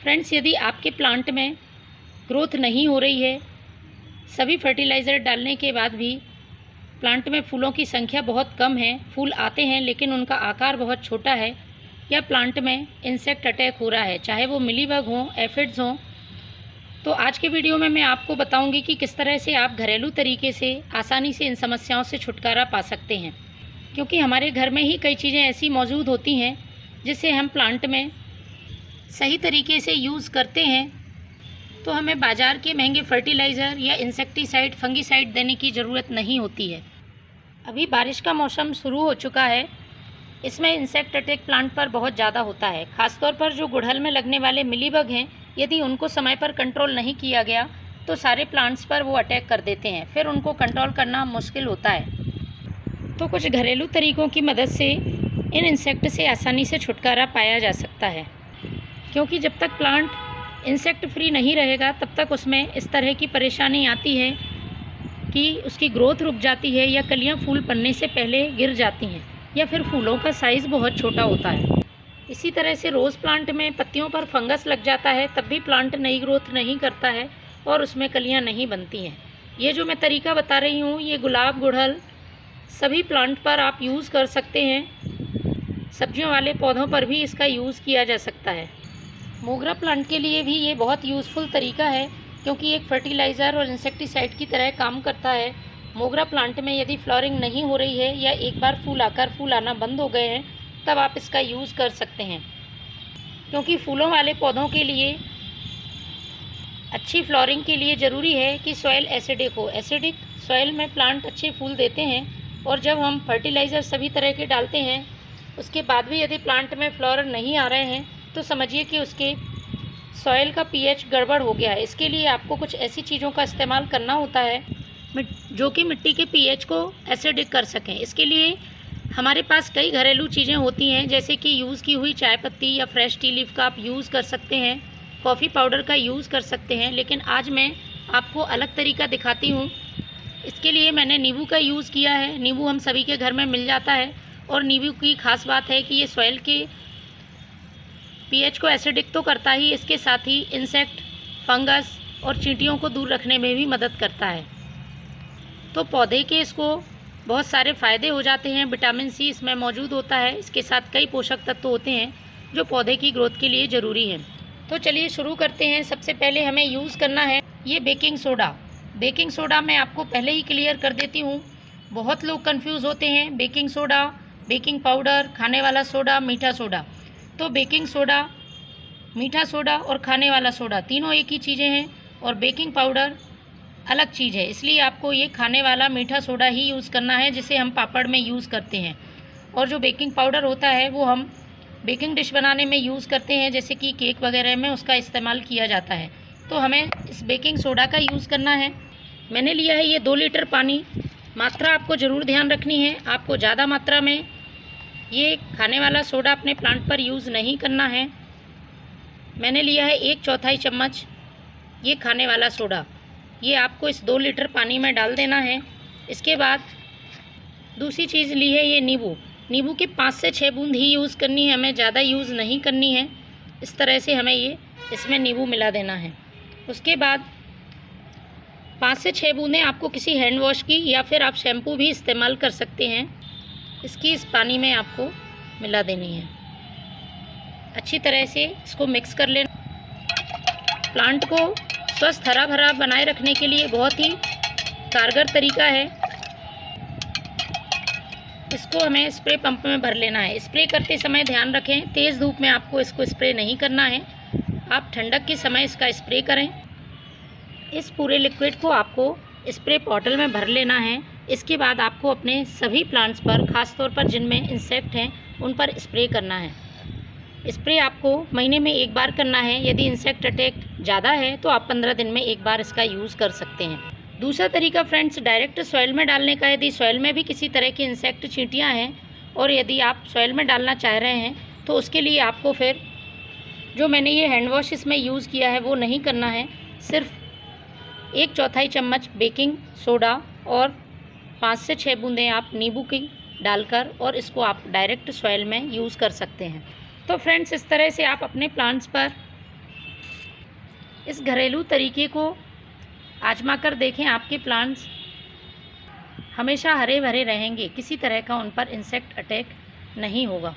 Friends, यदि आपके plant में ग्रोथ नहीं हो रही है, सभी फर्टिलाइज़र डालने के बाद भी प्लांट में फूलों की संख्या बहुत कम है, फूल आते हैं लेकिन उनका आकार बहुत छोटा है, या प्लांट में इंसेक्ट अटैक हो रहा है, चाहे वो मिलीबग हों, एफिड्स हों, तो आज के वीडियो में मैं आपको बताऊंगी कि किस तरह से आप घरेलू तरीके से आसानी से इन समस्याओं से छुटकारा पा सकते हैं। क्योंकि हमारे घर में ही कई चीज़ें ऐसी मौजूद होती हैं जिसे हम प्लांट में सही तरीके से यूज़ करते हैं, तो हमें बाज़ार के महंगे फर्टिलाइज़र या इंसेक्टिसाइड, फंगिसाइड देने की ज़रूरत नहीं होती है। अभी बारिश का मौसम शुरू हो चुका है, इसमें इंसेक्ट अटैक प्लांट पर बहुत ज़्यादा होता है। ख़ासतौर पर जो गुड़हल में लगने वाले मिलीबग हैं, यदि उनको समय पर कंट्रोल नहीं किया गया तो सारे प्लांट्स पर वो अटैक कर देते हैं, फिर उनको कंट्रोल करना मुश्किल होता है। तो कुछ घरेलू तरीक़ों की मदद से इन इंसेक्ट से आसानी से छुटकारा पाया जा सकता है, क्योंकि जब तक प्लांट इंसेक्ट फ्री नहीं रहेगा तब तक उसमें इस तरह की परेशानी आती है कि उसकी ग्रोथ रुक जाती है, या कलियां फूल बनने से पहले गिर जाती हैं, या फिर फूलों का साइज़ बहुत छोटा होता है। इसी तरह से रोज़ प्लांट में पत्तियों पर फंगस लग जाता है, तब भी प्लांट नई ग्रोथ नहीं करता है और उसमें कलियां नहीं बनती हैं। ये जो मैं तरीका बता रही हूँ, ये गुलाब, गुड़हल सभी प्लांट पर आप यूज़ कर सकते हैं। सब्जियों वाले पौधों पर भी इसका यूज़ किया जा सकता है। मोगरा प्लांट के लिए भी ये बहुत यूज़फुल तरीका है, क्योंकि एक फर्टिलाइज़र और इंसेक्टिसाइड की तरह काम करता है। मोगरा प्लांट में यदि फ्लावरिंग नहीं हो रही है, या एक बार फूल आकर फूल आना बंद हो गए हैं, तब आप इसका यूज़ कर सकते हैं। क्योंकि फूलों वाले पौधों के लिए अच्छी फ्लावरिंग के लिए ज़रूरी है कि सॉइल एसिडिक हो। एसिडिक सॉइल में प्लांट अच्छे फूल देते हैं, और जब हम फर्टिलाइज़र सभी तरह के डालते हैं, उसके बाद भी यदि प्लांट में फ्लावर नहीं आ रहे हैं, तो समझिए कि उसके सॉइल का पीएच गड़बड़ हो गया है। इसके लिए आपको कुछ ऐसी चीज़ों का इस्तेमाल करना होता है जो कि मिट्टी के पीएच को एसिडिक कर सकें। इसके लिए हमारे पास कई घरेलू चीज़ें होती हैं, जैसे कि यूज़ की हुई चाय पत्ती या फ्रेश टी लीफ का आप यूज़ कर सकते हैं, कॉफ़ी पाउडर का यूज़ कर सकते हैं। लेकिन आज मैं आपको अलग तरीका दिखाती हूँ। इसके लिए मैंने नींबू का यूज़ किया है। नींबू हम सभी के घर में मिल जाता है, और नींबू की खास बात है कि ये सॉइल के पीएच को एसिडिक तो करता ही, इसके साथ ही इंसेक्ट, फंगस और चींटियों को दूर रखने में भी मदद करता है। तो पौधे के इसको बहुत सारे फ़ायदे हो जाते हैं। विटामिन सी इसमें मौजूद होता है, इसके साथ कई पोषक तत्व होते हैं जो पौधे की ग्रोथ के लिए ज़रूरी हैं। तो चलिए शुरू करते हैं। सबसे पहले हमें यूज़ करना है ये बेकिंग सोडा। बेकिंग सोडा मैं आपको पहले ही क्लियर कर देती हूँ, बहुत लोग कंफ्यूज होते हैं। बेकिंग सोडा, बेकिंग पाउडर, खाने वाला सोडा, मीठा सोडा। तो बेकिंग सोडा, मीठा सोडा और खाने वाला सोडा तीनों एक ही चीज़ें हैं, और बेकिंग पाउडर अलग चीज़ है। इसलिए आपको ये खाने वाला मीठा सोडा ही यूज़ करना है, जिसे हम पापड़ में यूज़ करते हैं। और जो बेकिंग पाउडर होता है वो हम बेकिंग डिश बनाने में यूज़ करते हैं, जैसे कि केक वगैरह में उसका इस्तेमाल किया जाता है। तो हमें इस बेकिंग सोडा का यूज़ करना है। मैंने लिया है ये 2 लीटर पानी। मात्रा आपको ज़रूर ध्यान रखनी है, आपको ज़्यादा मात्रा में ये खाने वाला सोडा अपने प्लांट पर यूज़ नहीं करना है। मैंने लिया है 1/4 चम्मच ये खाने वाला सोडा। ये आपको इस 2 लीटर पानी में डाल देना है। इसके बाद दूसरी चीज़ ली है ये नींबू। नींबू के 5 से 6 बूंद ही यूज़ करनी है, हमें ज़्यादा यूज़ नहीं करनी है। इस तरह से हमें ये इसमें नींबू मिला देना है। उसके बाद 5 से 6 बूंदें आपको किसी हैंड वॉश की, या फिर आप शैम्पू भी इस्तेमाल कर सकते हैं, इसकी इस पानी में आपको मिला देनी है। अच्छी तरह से इसको मिक्स कर लेना। प्लांट को स्वस्थ हरा भरा बनाए रखने के लिए बहुत ही कारगर तरीका है। इसको हमें स्प्रे पंप में भर लेना है। स्प्रे करते समय ध्यान रखें, तेज़ धूप में आपको इसको स्प्रे नहीं करना है, आप ठंडक के समय इसका स्प्रे करें। इस पूरे लिक्विड को आपको स्प्रे बॉटल में भर लेना है। इसके बाद आपको अपने सभी प्लांट्स पर, ख़ास तौर पर जिनमें इंसेक्ट हैं, उन पर स्प्रे करना है। स्प्रे आपको महीने में 1 बार करना है। यदि इंसेक्ट अटैक ज़्यादा है तो आप 15 दिन में 1 बार इसका यूज़ कर सकते हैं। दूसरा तरीका फ्रेंड्स, डायरेक्ट सॉइल में डालने का। यदि सॉइल में भी किसी तरह की इंसेक्ट, चींटियाँ हैं, और यदि आप सॉइल में डालना चाह रहे हैं, तो उसके लिए आपको फिर जो मैंने ये हैंड वॉश इसमें यूज़ किया है वो नहीं करना है। सिर्फ 1/4 चम्मच बेकिंग सोडा और 5 से 6 बूंदें आप नींबू की डालकर, और इसको आप डायरेक्ट सॉइल में यूज़ कर सकते हैं। तो फ्रेंड्स, इस तरह से आप अपने प्लांट्स पर इस घरेलू तरीके को आजमा कर देखें, आपके प्लांट्स हमेशा हरे भरे रहेंगे, किसी तरह का उन पर इंसेक्ट अटैक नहीं होगा।